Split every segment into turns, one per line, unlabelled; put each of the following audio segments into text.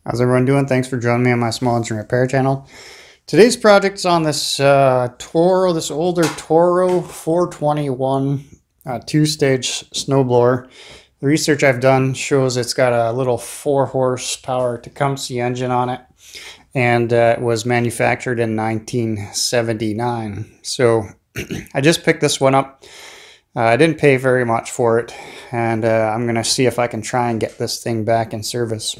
How's everyone doing? Thanks for joining me on my small engine repair channel. Today's project's on this Toro, this older Toro 421 two-stage snowblower. The research I've done shows it's got a little 4-horsepower Tecumseh engine on it, and it was manufactured in 1979. So I just picked this one up. I didn't pay very much for it, and I'm going to see if I can try and get this thing back in service.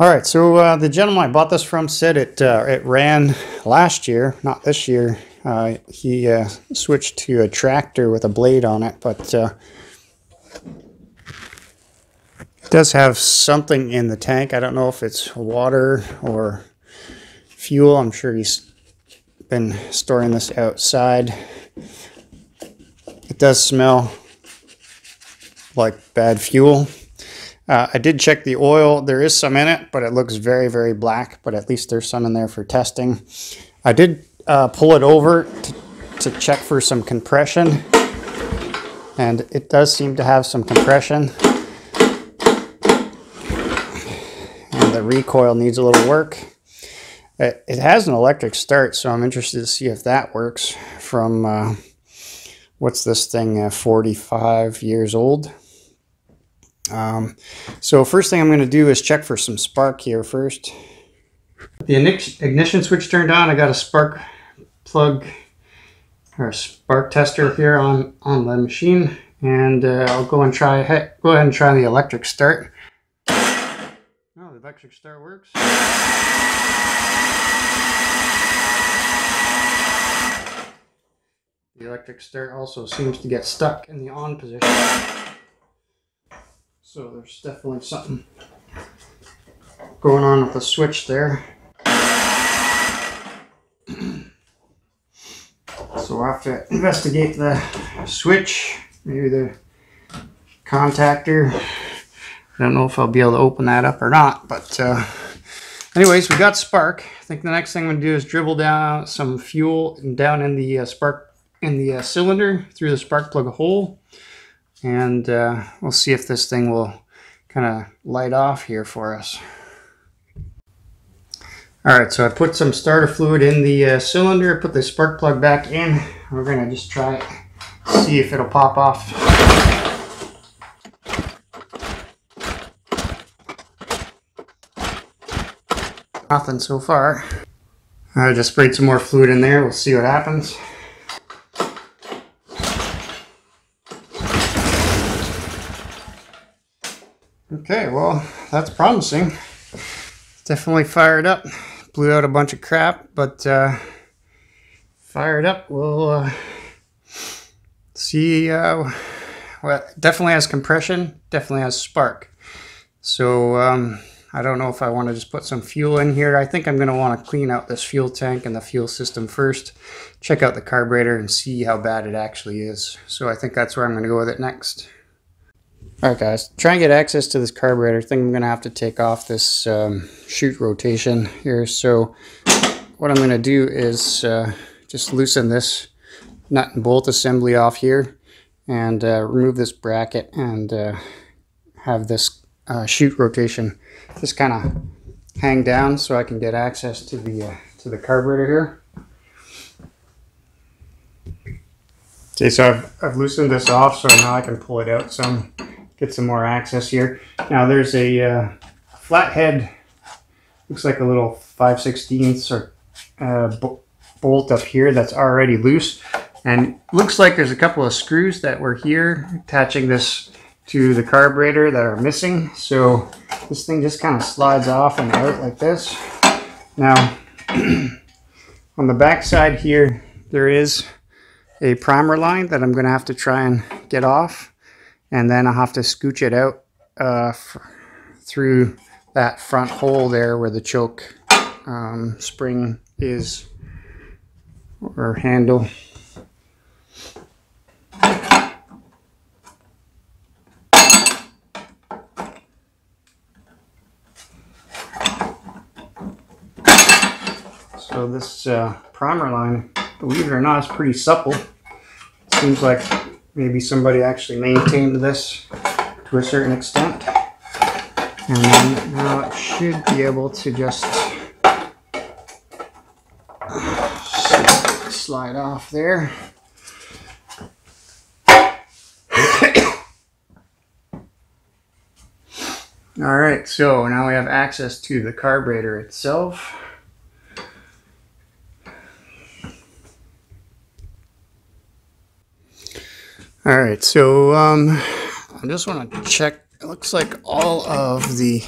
All right, so the gentleman I bought this from said it ran last year, not this year. He switched to a tractor with a blade on it, but it does have something in the tank. I don't know if it's water or fuel. I'm sure he's been storing this outside. It does smell like bad fuel. I did check the oil. There is some in it, but it looks very, very black, but at least there's some in there for testing. I did pull it over to check for some compression, and it does seem to have some compression. And the recoil needs a little work. It has an electric start, so I'm interested to see if that works from, what's this thing, 45 years old. So first thing I'm going to do is check for some spark here first. The ignition switch turned on. I got a spark plug or spark tester here on the machine, and I'll go and try. Go ahead and try the electric start. Oh, the electric start works. The electric start also seems to get stuck in the on position. So there's definitely something going on with the switch there. So we'll have to investigate the switch, maybe the contactor. I don't know if I'll be able to open that up or not, but anyways, we got spark. I think the next thing I'm going to do is dribble down some fuel down in the cylinder through the spark plug hole. And we'll see if this thing will kind of light off here for us. Alright, so I put some starter fluid in the cylinder, put the spark plug back in. We're going to just try it, see if it'll pop off. Nothing so far. I just sprayed some more fluid in there. We'll see what happens. Okay, well, that's promising. Definitely fired up. Blew out a bunch of crap, but fired up. We'll see. Well, it definitely has compression, definitely has spark. So I don't know if I want to just put some fuel in here. I think I'm going to want to clean out this fuel tank and the fuel system first. Check out the carburetor and see how bad it actually is. So I think that's where I'm going to go with it next. Alright guys, try and get access to this carburetor. I think I'm going to have to take off this chute rotation here. So what I'm going to do is just loosen this nut and bolt assembly off here and remove this bracket and have this chute rotation just kind of hang down so I can get access to the carburetor here. Okay, so I've loosened this off, so now I can pull it out some. Get some more access here. Now there's a flathead, looks like a little 5/16 or bolt up here that's already loose, and looks like there's a couple of screws that were here attaching this to the carburetor that are missing. So this thing just kind of slides off and out like this. Now on the back side here there is a primer line that I'm going to have to try and get off. And then I'll have to scooch it out through that front hole there where the choke spring is, or handle. So this primer line, believe it or not, is pretty supple. Seems like maybe somebody actually maintained this to a certain extent. And then now it should be able to just slide off there. Alright, so now we have access to the carburetor itself. Alright, so I just want to check. It looks like all of the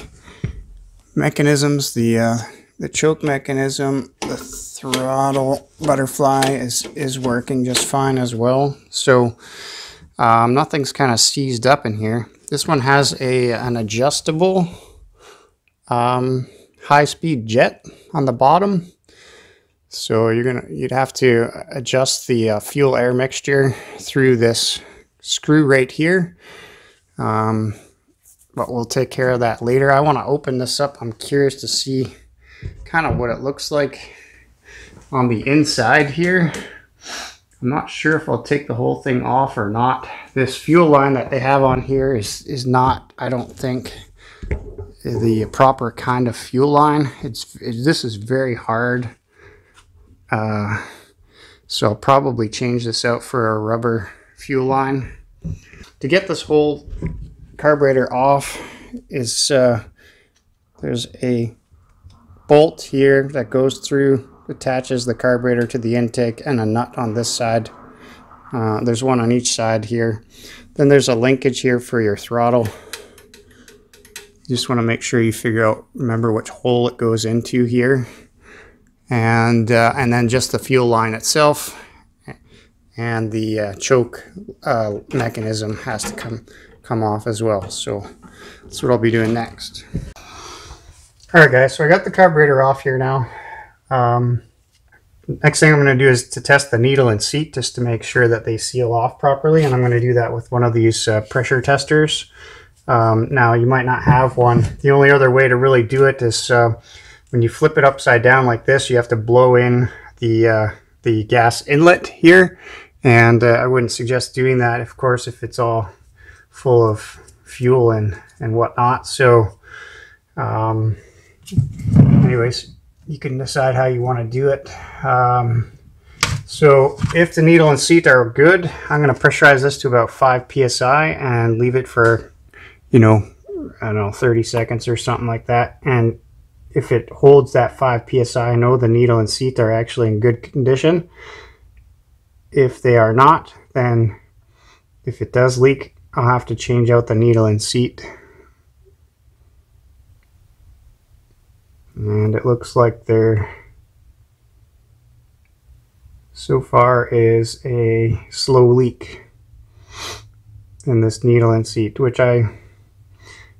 mechanisms, the choke mechanism, the throttle butterfly is working just fine as well. So nothing's kind of seized up in here. This one has an adjustable high-speed jet on the bottom. So you'd have to adjust the fuel air mixture through this screw right here. But we'll take care of that later. I want to open this up. I'm curious to see kind of what it looks like on the inside here. I'm not sure if I'll take the whole thing off or not. This fuel line that they have on here is not, I don't think, the proper kind of fuel line. This is very hard. So I'll probably change this out for a rubber fuel line. To get this whole carburetor off is there's a bolt here that goes through, attaches the carburetor to the intake, and a nut on this side. There's one on each side here. Then there's a linkage here for your throttle. You just want to make sure you remember which hole it goes into here. And then just the fuel line itself and the choke mechanism has to come off as well. So that's what I'll be doing next. Alright guys, so I got the carburetor off here now. Next thing I'm going to do is to test the needle and seat just to make sure that they seal off properly, and I'm going to do that with one of these pressure testers. Now you might not have one. The only other way to really do it is when you flip it upside down like this, you have to blow in the gas inlet here, and I wouldn't suggest doing that, of course, if it's all full of fuel and whatnot. So anyways, you can decide how you want to do it. So if the needle and seat are good, I'm going to pressurize this to about 5 psi and leave it for, I don't know, 30 seconds or something like that. And if it holds that 5 psi, I know the needle and seat are actually in good condition. If they are not, then if it does leak, I'll have to change out the needle and seat. And it looks like there so far is a slow leak in this needle and seat, which I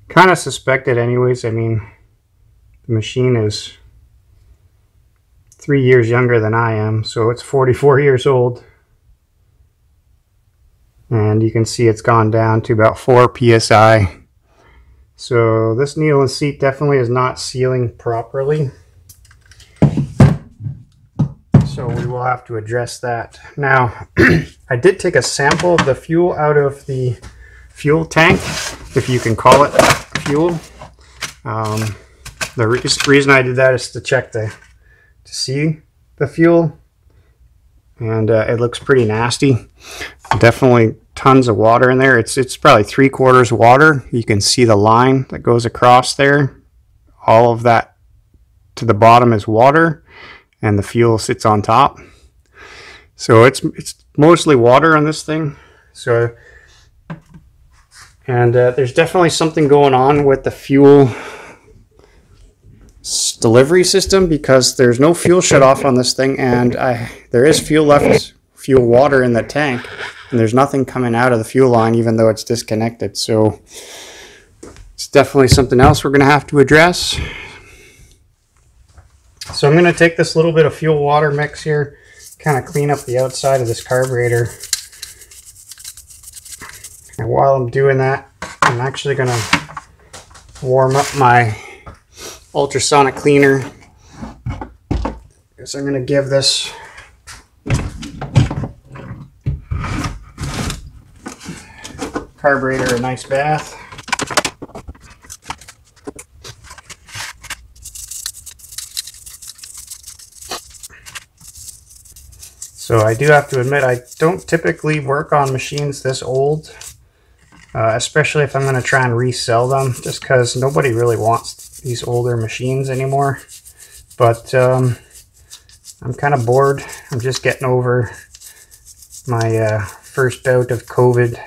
kind of suspected anyways. I mean, the machine is 3 years younger than I am, so it's 44 years old. And you can see it's gone down to about 4 psi. So this needle and seat definitely is not sealing properly. So we will have to address that. Now, I did take a sample of the fuel out of the fuel tank, if you can call it fuel. The reason I did that is to check to see the fuel, and it looks pretty nasty. Definitely tons of water in there. It's probably 3/4 water. You can see the line that goes across there. All of that to the bottom is water, and the fuel sits on top. So it's mostly water on this thing. So, and there's definitely something going on with the fuel delivery system, because there's no fuel shut off on this thing, and there is fuel water in the tank, and there's nothing coming out of the fuel line even though it's disconnected. So it's definitely something else we're going to have to address. So I'm going to take this little bit of fuel water mix here, kind of clean up the outside of this carburetor. And while I'm doing that, I'm actually going to warm up my ultrasonic cleaner Guess I'm going to give this carburetor a nice bath. So I do have to admit, I don't typically work on machines this old, especially if I'm going to try and resell them, just because nobody really wants these older machines anymore. But I'm kind of bored. I'm just getting over my first bout of COVID.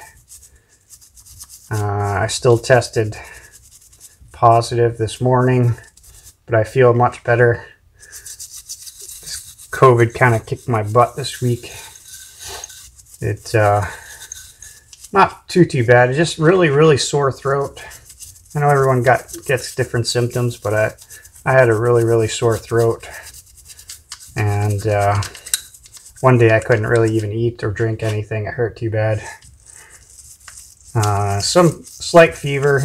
I still tested positive this morning, but I feel much better. COVID kind of kicked my butt this week. It's not too bad. It's just really sore throat. I know everyone gets different symptoms, but I had a really sore throat, and one day I couldn't really even eat or drink anything. It hurt too bad. Some slight fever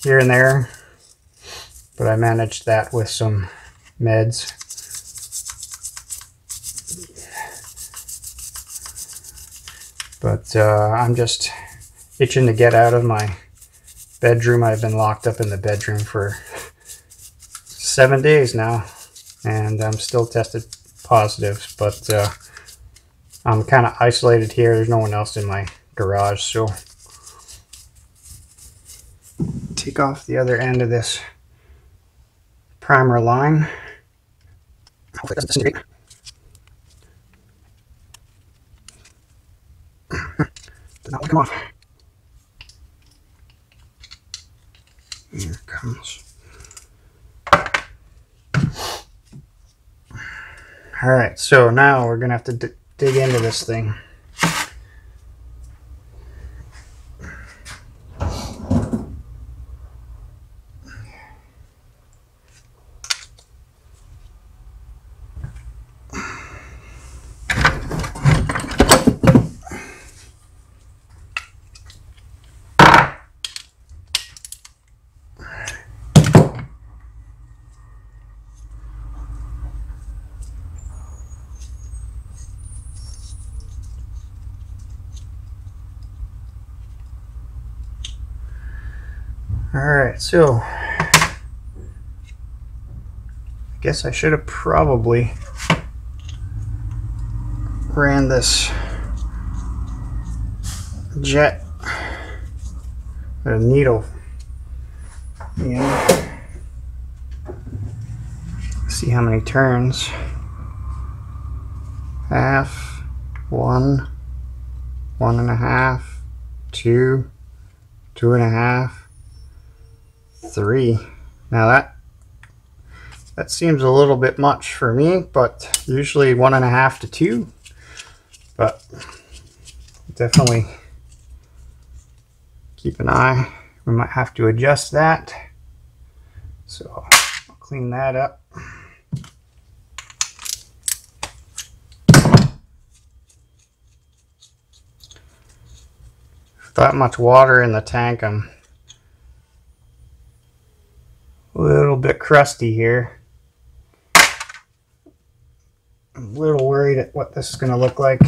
here and there, but I managed that with some meds. But I'm just itching to get out of my bedroom. I've been locked up in the bedroom for 7 days now, and I'm still tested positive, but I'm kind of isolated here. There's no one else in my garage, so take off the other end of this primer line. Hopefully it doesn't disintegrate. Did not want to come off. Here it comes. Alright, so now we're going to have to dig into this thing. Alright, so I guess I should have probably ran this jet with a needle in. See how many turns. Half, 1, 1.5, 2, 2.5, 3. Now that seems a little bit much for me, but usually 1.5 to 2. But definitely keep an eye. We might have to adjust that. So I'll clean that up. That much water in the tank, I'm a little bit crusty here. I'm a little worried at what this is going to look like.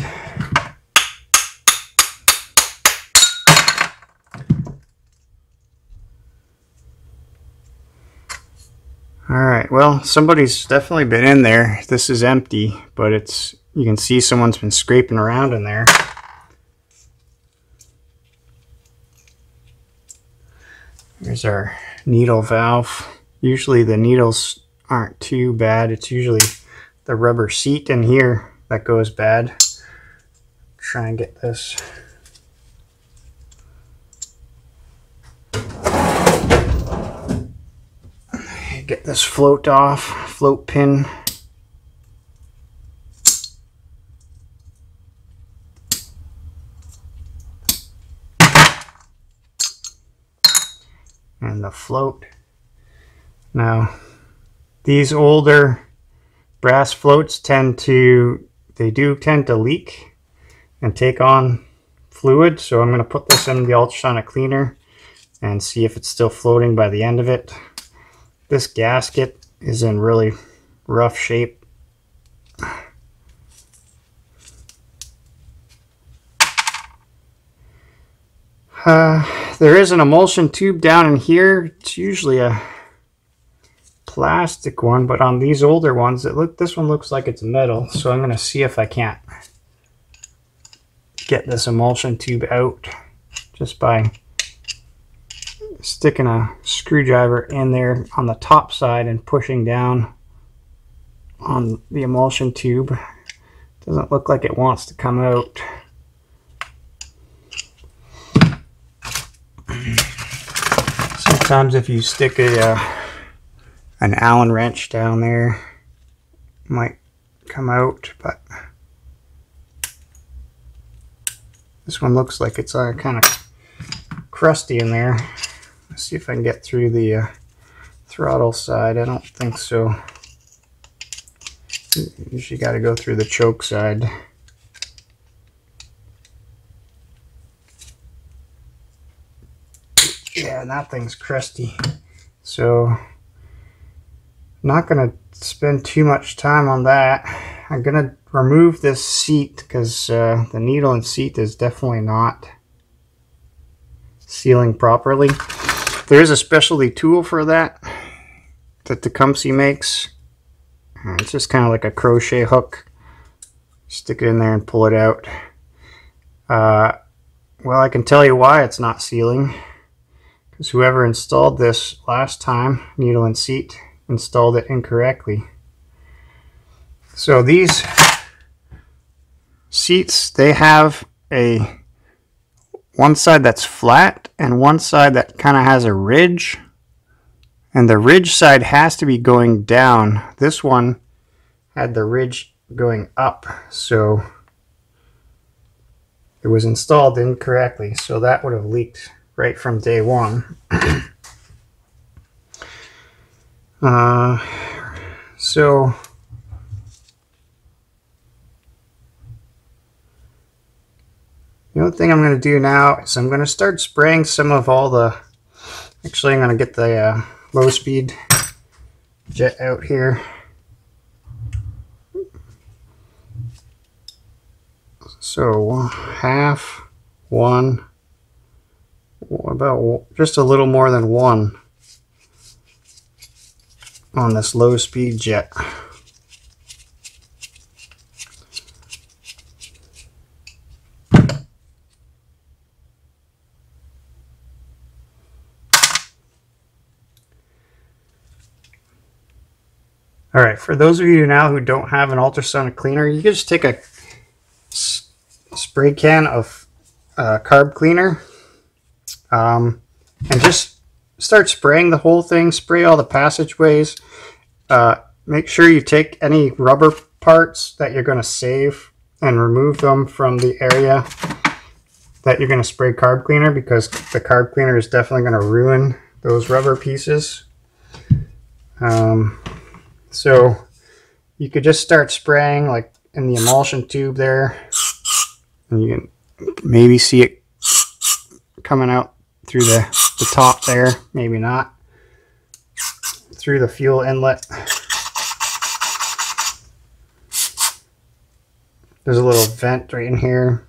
Alright, well, somebody's definitely been in there. This is empty, but you can see someone's been scraping around in there. Here's our needle valve. Usually the needles aren't too bad. It's usually the rubber seat in here that goes bad. Try and get this. Get this float off, float pin. And the float. Now, these older brass floats tend to leak and take on fluid. So I'm going to put this in the ultrasonic cleaner and see if it's still floating by the end of it. This gasket is in really rough shape. There is an emulsion tube down in here. It's usually a plastic one, but on these older ones, this one looks like it's metal. So I'm going to see if I can't get this emulsion tube out just by sticking a screwdriver in there on the top side and pushing down on the emulsion tube. Doesn't look like it wants to come out. Sometimes if you stick an Allen wrench down there, it might come out, but this one looks like it's kind of crusty in there. Let's see if I can get through the throttle side. I don't think so. You usually got to go through the choke side. Yeah, and that thing's crusty. So I'm not going to spend too much time on that. I'm going to remove this seat because the needle and seat is definitely not sealing properly. There is a specialty tool for that Tecumseh makes. It's just kind of like a crochet hook. Stick it in there and pull it out. Well, I can tell you why it's not sealing. Because whoever installed this last time, needle and seat, installed it incorrectly. So these seats, they have one side that's flat and one side that kind of has a ridge. And the ridge side has to be going down. This one had the ridge going up, so it was installed incorrectly. So that would have leaked right from day one. So the only thing I'm going to do now is I'm going to start spraying some of all the, actually I'm going to get the low speed jet out here. So half, one, about just a little more than one on this low speed jet. Alright, for those of you now who don't have an ultrasonic cleaner, you can just take a spray can of CARB cleaner and just start spraying the whole thing. Spray all the passageways. Make sure you take any rubber parts that you're going to save and remove them from the area that you're going to spray CARB cleaner, because the CARB cleaner is definitely going to ruin those rubber pieces. So you could just start spraying like in the emulsion tube there, and you can maybe see it coming out through the top there, maybe not, through the fuel inlet. There's a little vent right in here.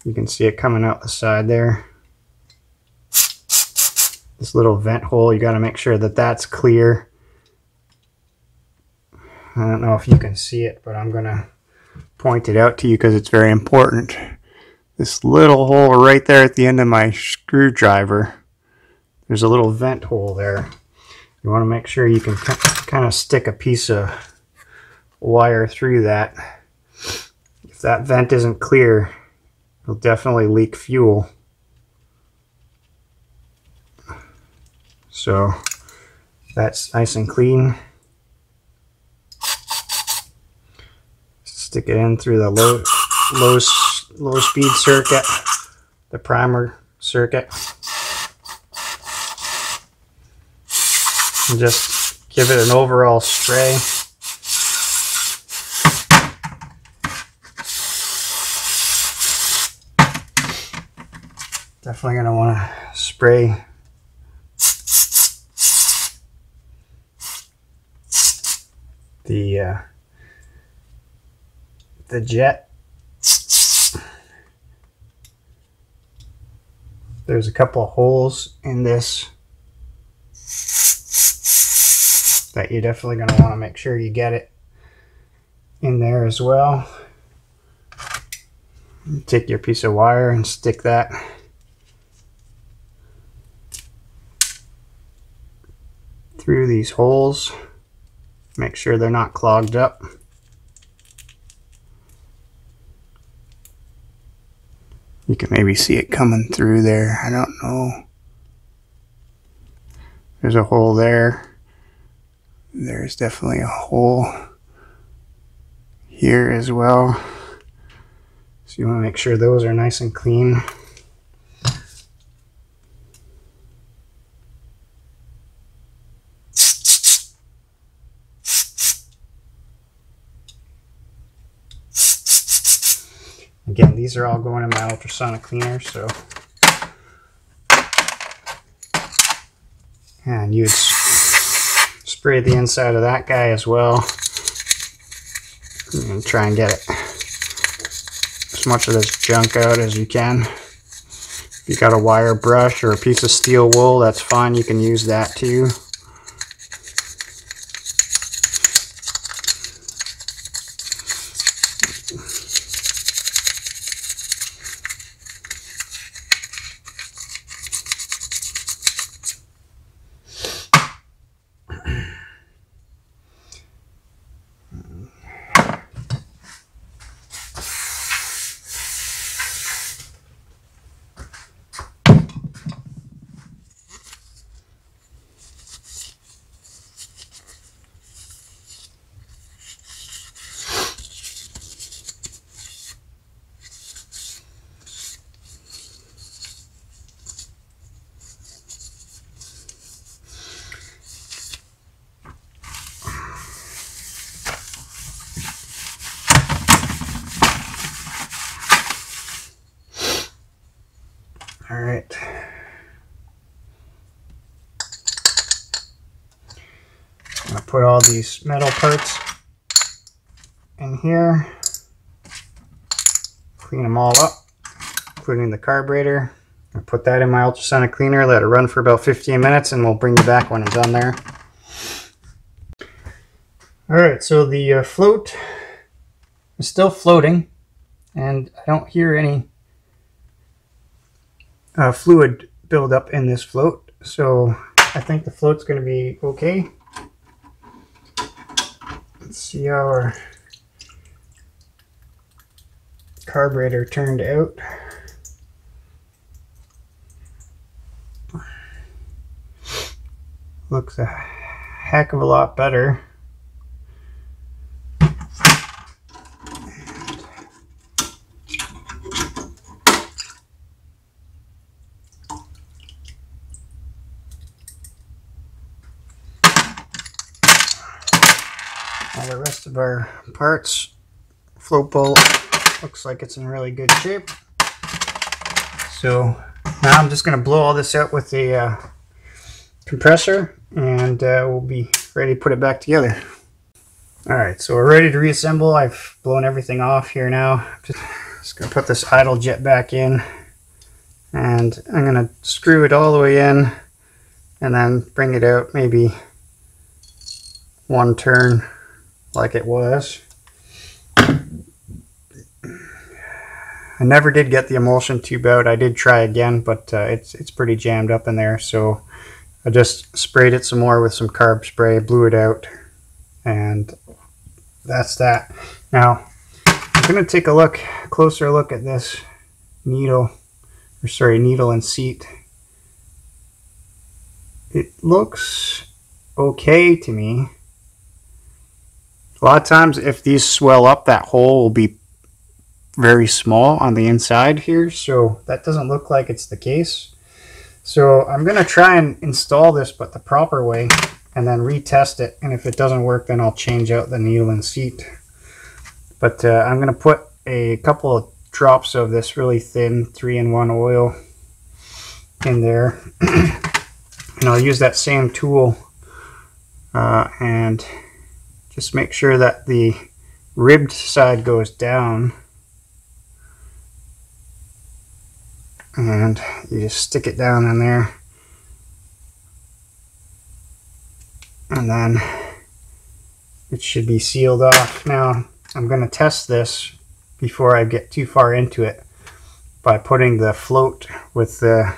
You can see it coming out the side there. This little vent hole, you got to make sure that that's clear. I don't know if you can see it, but I'm going to point it out to you because it's very important. This little hole right there at the end of my screwdriver, there's a little vent hole there. You want to make sure you can kind of stick a piece of wire through that. If that vent isn't clear, it'll definitely leak fuel. So that's nice and clean. Stick it in through the low speed circuit, the primer circuit, and just give it an overall spray. Definitely going to want to spray the jet. There's a couple of holes in this that you're definitely going to want to make sure you get it in there as well. Take your piece of wire and stick that through these holes. Make sure they're not clogged up. You can maybe see it coming through there. I don't know. There's a hole there. There's definitely a hole here as well. So you want to make sure those are nice and clean. Again, these are all going in my ultrasonic cleaner, so. And you'd spray the inside of that guy as well. And try and get it as much of this junk out as you can. If you got a wire brush or a piece of steel wool, that's fine. You can use that too. All right. I'm going to put all these metal parts in here, clean them all up, including the carburetor. I'll put that in my ultrasonic cleaner, let it run for about 15 minutes, and we'll bring you back when I'm done there. All right, so the float is still floating, and I don't hear any fluid build up in this float, so I think the float's going to be okay. Let's see how our carburetor turned out. Looks a heck of a lot better. All the rest of our parts, float bolt looks like it's in really good shape. So now I'm just going to blow all this out with the compressor, and we'll be ready to put it back together. Alright, so we're ready to reassemble. I've blown everything off here now. Just going to put this idle jet back in, and I'm going to screw it all the way in and then bring it out maybe one turn like it was. I never did get the emulsion tube out. I did try again, but it's pretty jammed up in there, so I just sprayed it some more with some CARB spray, blew it out, and that's that. Now I'm going to take a closer look at this needle and seat. It looks okay to me. A lot of times if these swell up, that hole will be very small on the inside here, so that doesn't look like it's the case. So I'm going to try and install this but the proper way, and then retest it, and if it doesn't work, then I'll change out the needle and seat. But I'm going to put a couple of drops of this really thin 3-in-1 oil in there, and I'll use that same tool and just make sure that the ribbed side goes down, and you just stick it down in there, and then it should be sealed off. Now I'm going to test this before I get too far into it by putting the float with the,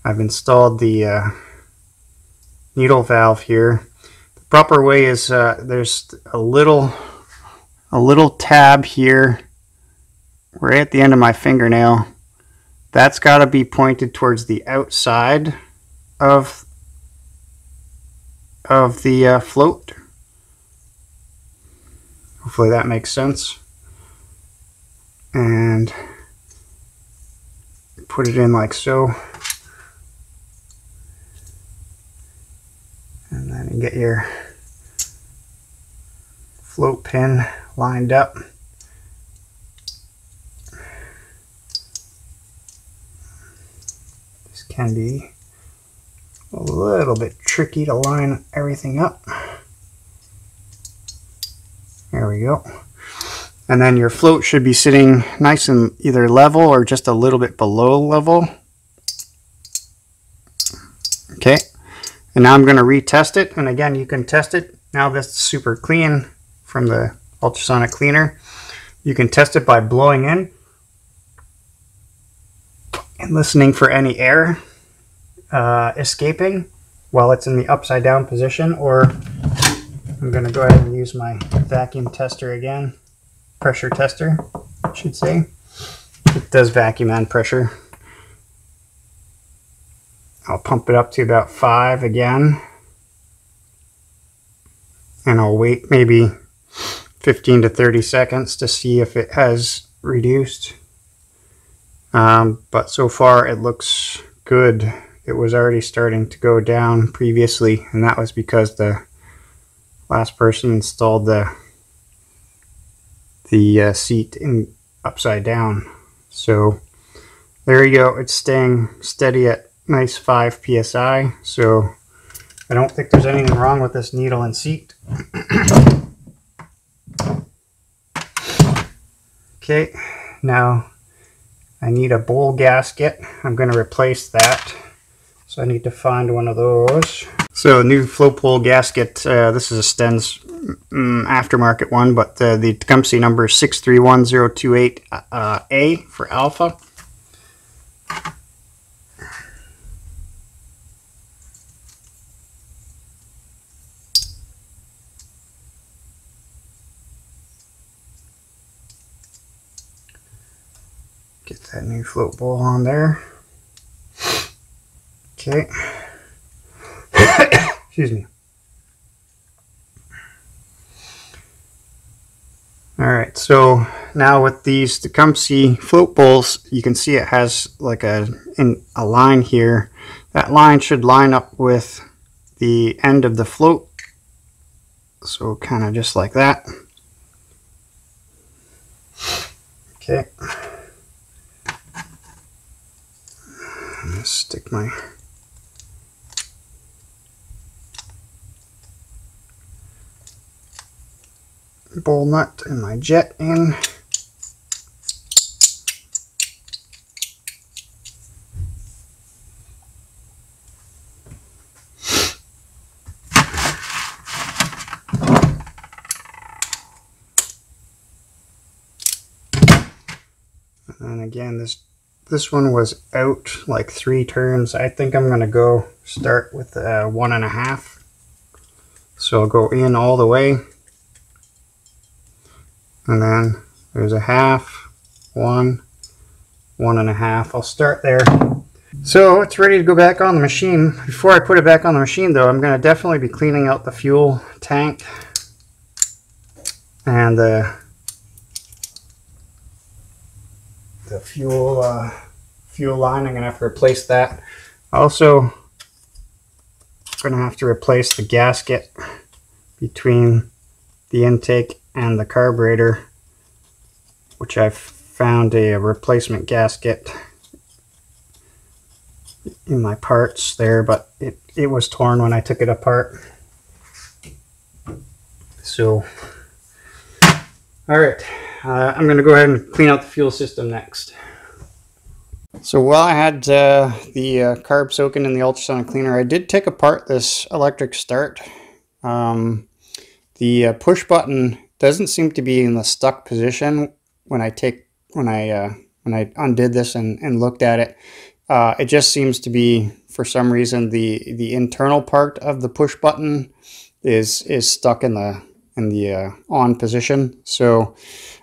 I've installed the needle valve here. The proper way is there's a little tab here right at the end of my fingernail. That's got to be pointed towards the outside of the float. Hopefully that makes sense. And put it in like so. And then you get your float pin lined up. This can be a little bit tricky to line everything up. There we go. And then your float should be sitting nice and either level or just a little bit below level. Okay. And now I'm going to retest it. And again, you can test it. Now this is super clean from the ultrasonic cleaner. You can test it by blowing in and listening for any air escaping while it's in the upside down position. Or I'm going to go ahead and use my vacuum tester again. Pressure tester, I should say. It does vacuum and pressure. I'll pump it up to about 5 again. And I'll wait maybe 15 to 30 seconds to see if it has reduced. But so far it looks good. It was already starting to go down previously, and that was because the last person installed the seat in upside down. So there you go. It's staying steady at nice 5 psi. So I don't think there's anything wrong with this needle and seat. Okay, now I need a bowl gasket. I'm going to replace that. So I need to find one of those. So new float bowl gasket. This is a Sten's aftermarket one, but the Tecumseh number is 631028A for alpha. Get that new float bowl on there. Okay. Excuse me. Alright, so now with these Tecumseh float bowls, you can see it has like a line here. That line should line up with the end of the float. So kind of just like that. Okay. I'm going to stick my bowl nut and my jet in. And again, this one was out like 3 turns. I think I'm going to go start with 1.5. So I'll go in all the way. And then there's a half, 1, 1.5. I'll start there. So it's ready to go back on the machine. Before I put it back on the machine though, I'm going to definitely be cleaning out the fuel tank and the fuel line. I'm going to have to replace that. Also, I'm going to have to replace the gasket between the intake and the carburetor, which I've found a replacement gasket in my parts there, but it was torn when I took it apart. So, all right, I'm going to go ahead and clean out the fuel system next. So while I had the CARB soaking in the ultrasonic cleaner, I did take apart this electric start. The push button doesn't seem to be in the stuck position when I undid this and looked at it. It just seems to be, for some reason, the internal part of the push button is stuck in the on position. So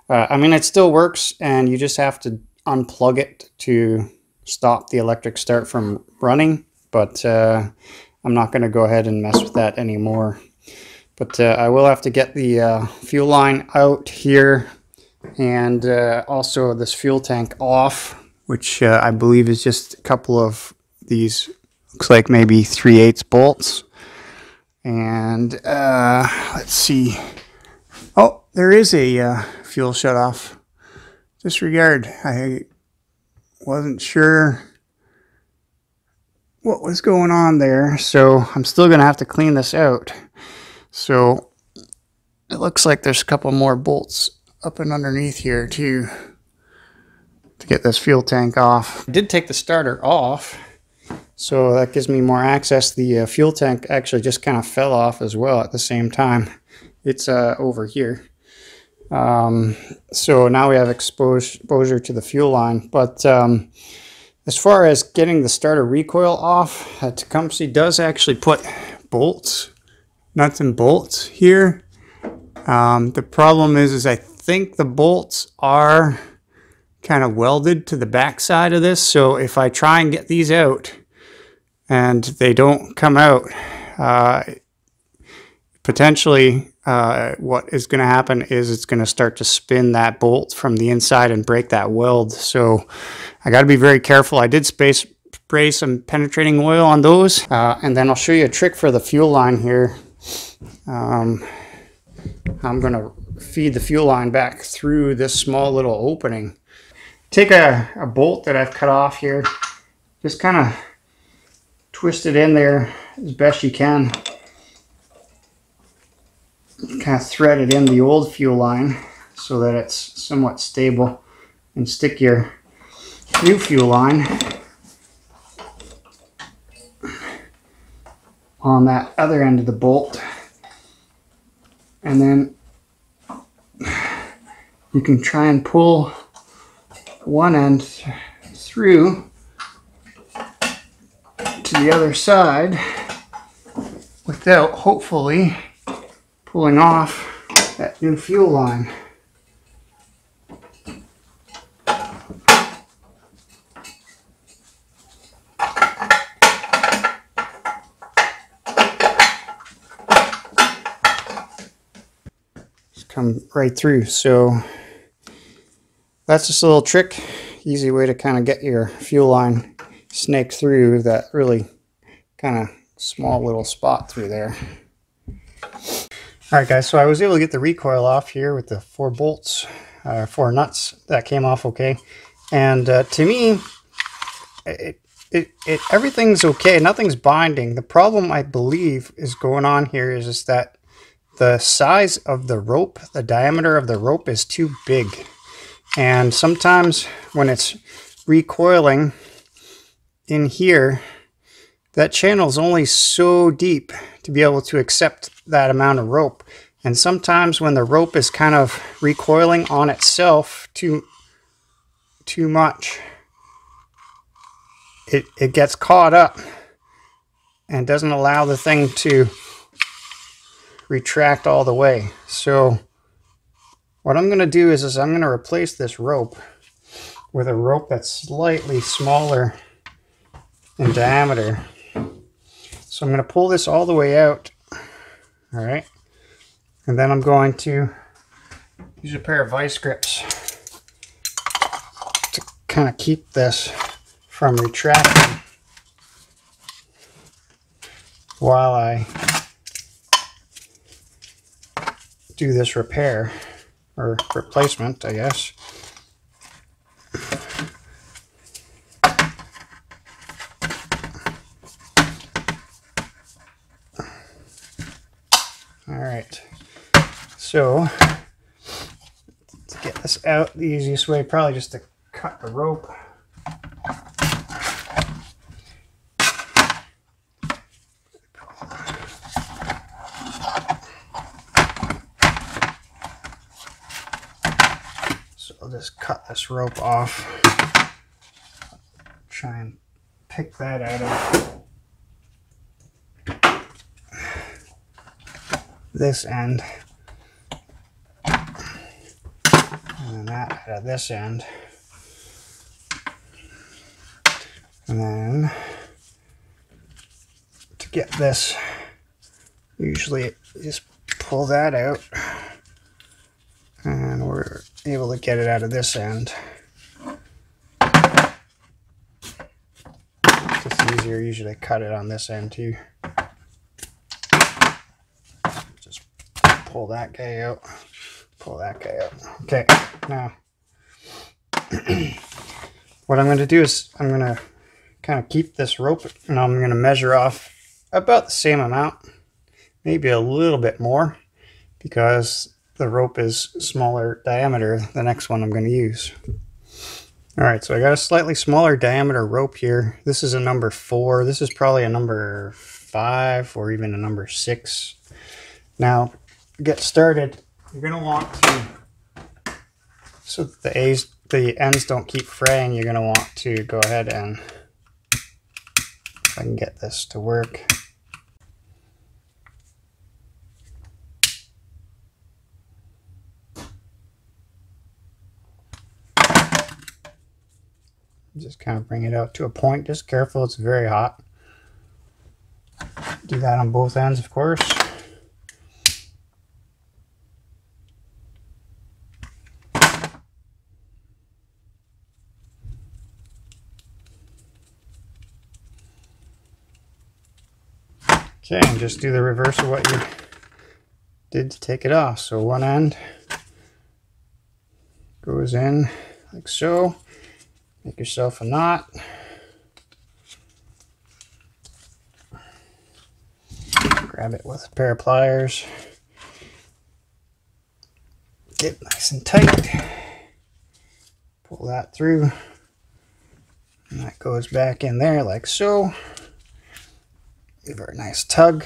I mean, it still works, and you just have to unplug it to stop the electric start from running, but I'm not going to go ahead and mess with that anymore. But I will have to get the fuel line out here, and also this fuel tank off, which I believe is just a couple of these, looks like maybe 3/8 bolts. And let's see. Oh, there is a fuel shutoff. Disregard. I wasn't sure what was going on there, so I'm still going to have to clean this out. So it looks like there's a couple more bolts up and underneath here too to get this fuel tank off. I did take the starter off, so that gives me more access. The fuel tank actually just kind of fell off as well at the same time. It's over here. So now we have exposure to the fuel line. But as far as getting the starter recoil off, Tecumseh does actually put bolts, nuts and bolts here. The problem is I think the bolts are kind of welded to the back side of this. So if I try and get these out and they don't come out, potentially what is going to happen is it's going to start to spin that bolt from the inside and break that weld. So I got to be very careful. I did spray some penetrating oil on those, and then I'll show you a trick for the fuel line here. I'm going to feed the fuel line back through this small little opening. Take a bolt that I've cut off here, just kind of twist it in there as best you can. Kind of thread it in the old fuel line so that it's somewhat stable, and stick your new fuel line on that other end of the bolt, and then you can try and pull one end through to the other side without hopefully pulling off that new fuel line. Just come right through. So that's just a little trick, easy way to kind of get your fuel line snaked through that really kind of small little spot through there. Alright guys, so I was able to get the recoil off here with the 4 bolts, 4 nuts. That came off okay. And to me, everything's okay. Nothing's binding. The problem, I believe, is going on here is that the size of the rope, the diameter of the rope is too big. And sometimes when it's recoiling in here, that channel is only so deep to be able to accept that amount of rope. And sometimes when the rope is kind of recoiling on itself too much, it gets caught up and doesn't allow the thing to retract all the way. So what I'm going to do is I'm going to replace this rope with a rope that's slightly smaller in diameter. So I'm going to pull this all the way out. All right. And then I'm going to use a pair of vice grips to kind of keep this from retracting while I do this repair, or replacement, I guess. All right. So to get this out, the easiest way probably just to cut the rope. So I'll just cut this rope off. Try and pick that out of this end. And that out of this end. And then to get this, usually just pull that out and we're able to get it out of this end. It's just easier usually cut it on this end too. Just pull that guy out. Pull that guy out. Okay, now what I'm going to do is I'm going to kind of keep this rope and I'm going to measure off about the same amount, maybe a little bit more, because the rope is smaller diameter the next one I'm going to use. Alright, so I got a slightly smaller diameter rope here. This is a number 4. This is probably a number 5 or even a number 6. Now, to get started, you're going to want to, so that the ends don't keep fraying, you're going to want to go ahead and, if I can get this to work, just kind of bring it out to a point. Just careful, it's very hot. Do that on both ends, of course. Okay, and just do the reverse of what you did to take it off. So one end goes in like so. Make yourself a knot. Grab it with a pair of pliers. Get nice and tight. Pull that through. And that goes back in there like so. Give her a nice tug.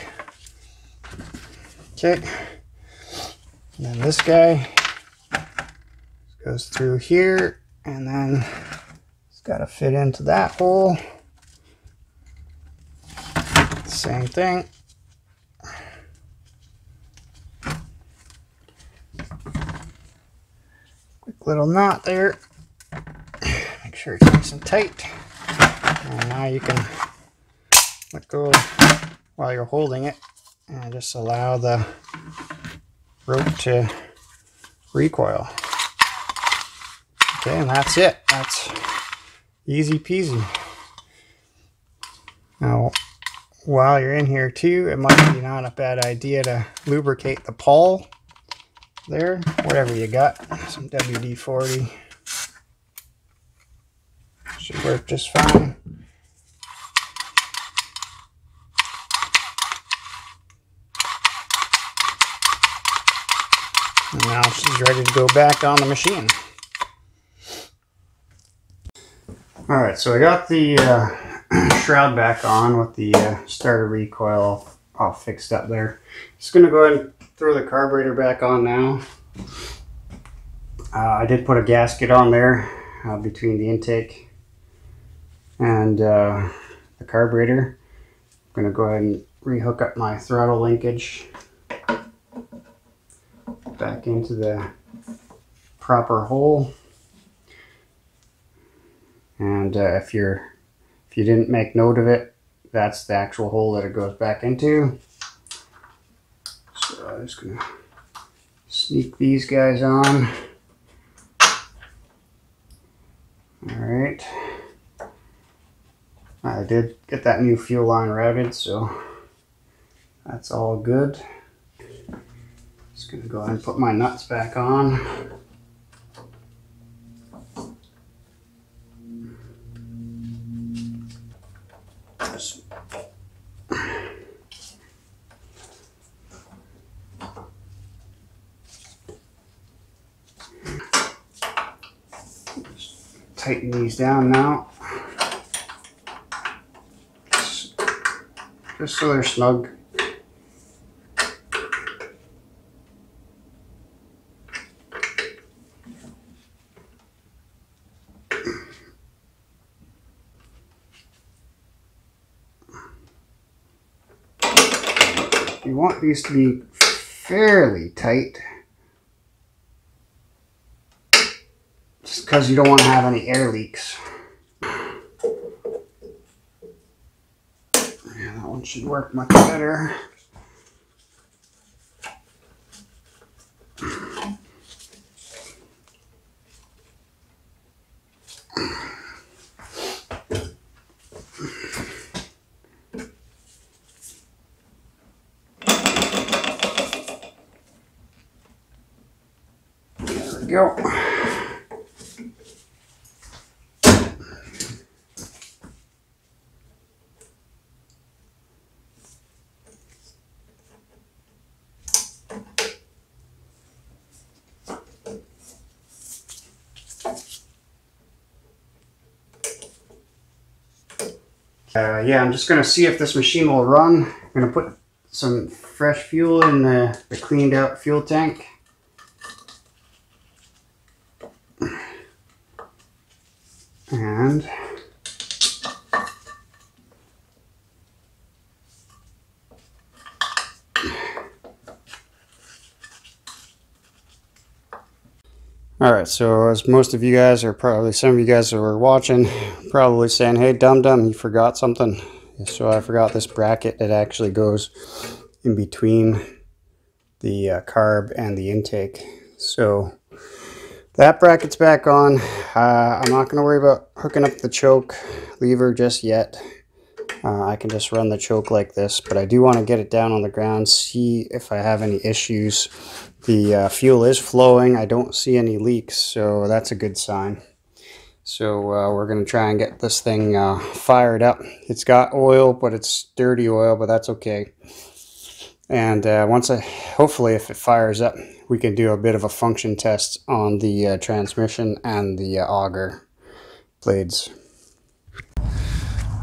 Okay. And then this guy goes through here, and then it's got to fit into that hole. Same thing. Quick little knot there. Make sure it's nice and tight. And now you can let go while you're holding it and just allow the rope to recoil. Okay, and that's it. That's easy peasy. Now, while you're in here too, it might be not a bad idea to lubricate the pawl there, whatever you got. Some WD-40 should work just fine. And now she's ready to go back on the machine. Alright, so I got the shroud back on with the starter recoil all fixed up there. Just going to go ahead and throw the carburetor back on now. I did put a gasket on there between the intake and the carburetor. I'm going to go ahead and rehook up my throttle linkage back into the proper hole. And if you didn't make note of it, that's the actual hole that it goes back into. So I'm just gonna sneak these guys on. Alright. I did get that new fuel line routed, so that's all good. Just gonna go ahead and put my nuts back on. tighten these down now. Just so they're snug. You want these to be fairly tight, just because you don't want to have any air leaks. Yeah, that one should work much better. Go. Yeah, I'm just going to see if this machine will run. I'm going to put some fresh fuel in the cleaned out fuel tank. And alright, so as most of you guys, or probably some of you guys who are watching, probably saying, hey dum you forgot something. So I forgot this bracket that actually goes in between the CARB and the intake. So that bracket's back on. I'm not going to worry about hooking up the choke lever just yet. I can just run the choke like this, but I do want to get it down on the ground, see if I have any issues. The fuel is flowing. I don't see any leaks, so that's a good sign. So we're going to try and get this thing fired up. It's got oil, but it's dirty oil, but that's okay. And hopefully if it fires up, we can do a bit of a function test on the transmission and the auger blades.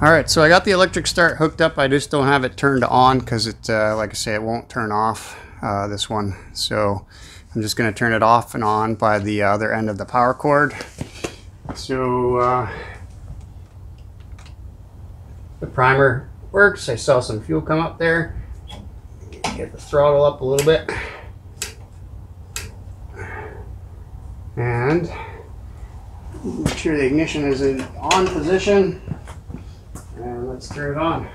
Alright, so I got the electric start hooked up. I just don't have it turned on because it, like I say, it won't turn off, this one. So I'm just going to turn it off and on by the other end of the power cord. So the primer works. I saw some fuel come up there. Get the throttle up a little bit. And make sure the ignition is in on position. And let's turn it on.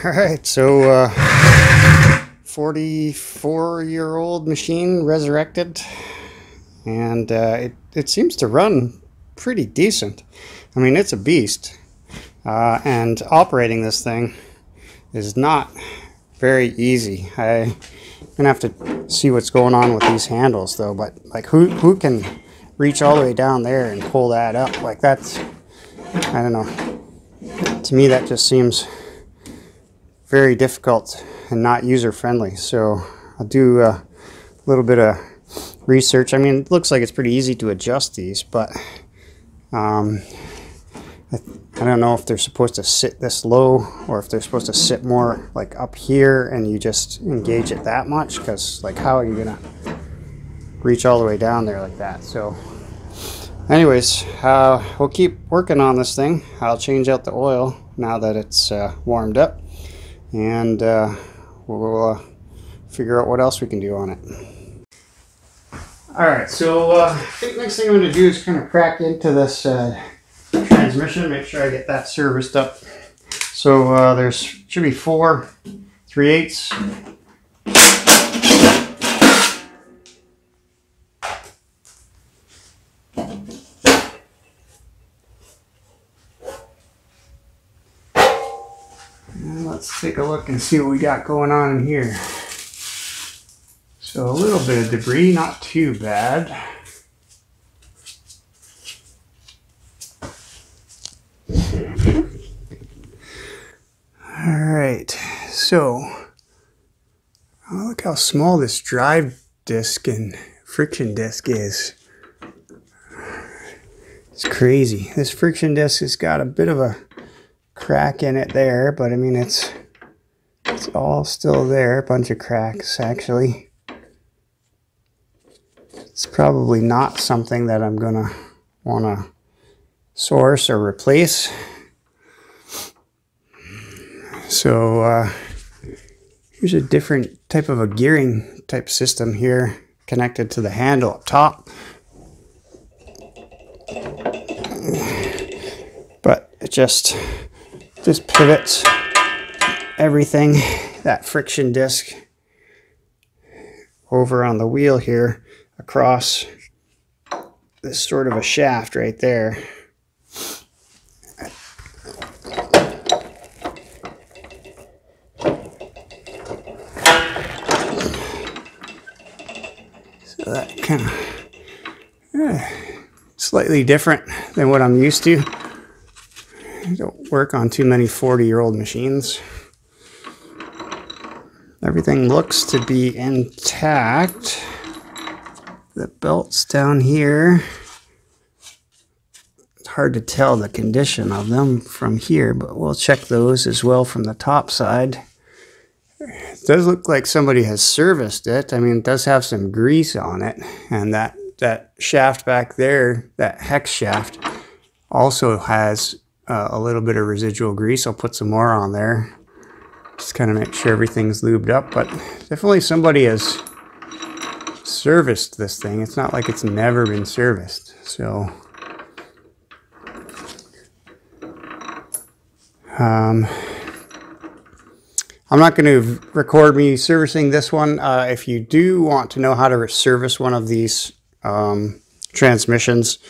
Alright, so 44-year-old machine resurrected. and it seems to run pretty decent. I mean, it's a beast, and operating this thing is not very easy. I'm gonna have to see what's going on with these handles though, but like who can reach all the way down there and pull that up? Like, that's, I don't know, to me that just seems very difficult and not user friendly. So I'll do a little bit of research. I mean, it looks like it's pretty easy to adjust these, but I don't know if they're supposed to sit this low or if they're supposed to sit more like up here and you just engage it that much, because like, how are you gonna reach all the way down there like that? So anyways, we'll keep working on this thing. I'll change out the oil now that it's warmed up, and we'll figure out what else we can do on it. Alright, so I think next thing I'm going to do is kind of crack into this transmission, make sure I get that serviced up. So there's should be 4 3/8. And let's take a look and see what we got going on in here. So a little bit of debris, not too bad. Alright, so look how small this drive disc and friction disc is. It's crazy. This friction disc has got a bit of a crack in it there, but I mean it's all still there. A bunch of cracks actually. It's probably not something that I'm gonna want to source or replace. So here's a different type of a gearing type system here connected to the handle up top. But it just pivots everything, that friction disc over on the wheel here, across this sort of a shaft right there. So that kind of slightly different than what I'm used to. I don't work on too many 40-year-old machines. Everything looks to be intact. The belts down here, it's hard to tell the condition of them from here, but we'll check those as well from the top side. It does look like somebody has serviced it. I mean, it does have some grease on it, and that shaft back there, that hex shaft, also has a little bit of residual grease. I'll put some more on there, just kind of make sure everything's lubed up, but definitely somebody has serviced this thing. It's not like it's never been serviced. So I'm not going to record me servicing this one. If you do want to know how to service one of these transmissions,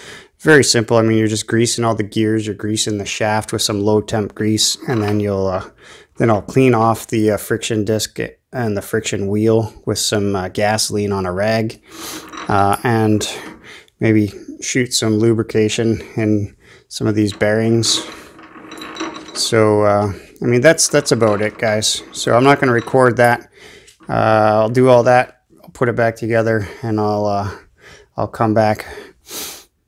very simple. I mean, you're just greasing all the gears, you're greasing the shaft with some low temp grease, and then I'll clean off the friction disc and the friction wheel with some gasoline on a rag, and maybe shoot some lubrication in some of these bearings. So I mean, that's about it, guys. So I'm not going to record that. I'll do all that, I'll put it back together, and I'll come back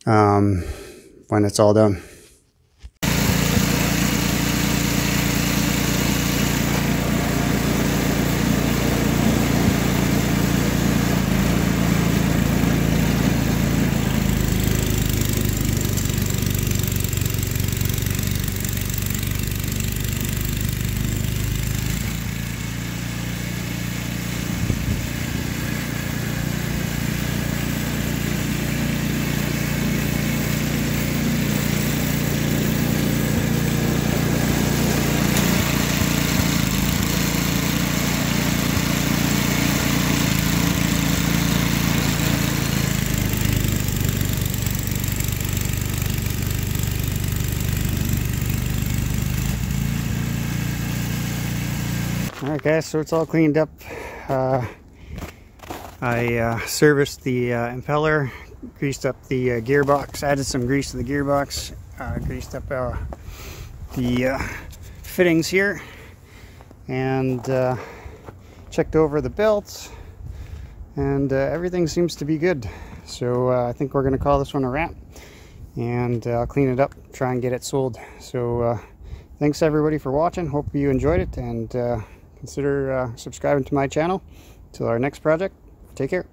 when it's all done. Alright guys, so it's all cleaned up. I serviced the impeller, greased up the gearbox, added some grease to the gearbox, greased up the fittings here, and checked over the belts, and everything seems to be good. So I think we're going to call this one a wrap, and I'll clean it up, try and get it sold. So thanks everybody for watching, hope you enjoyed it, and consider subscribing to my channel. Till our next project, take care.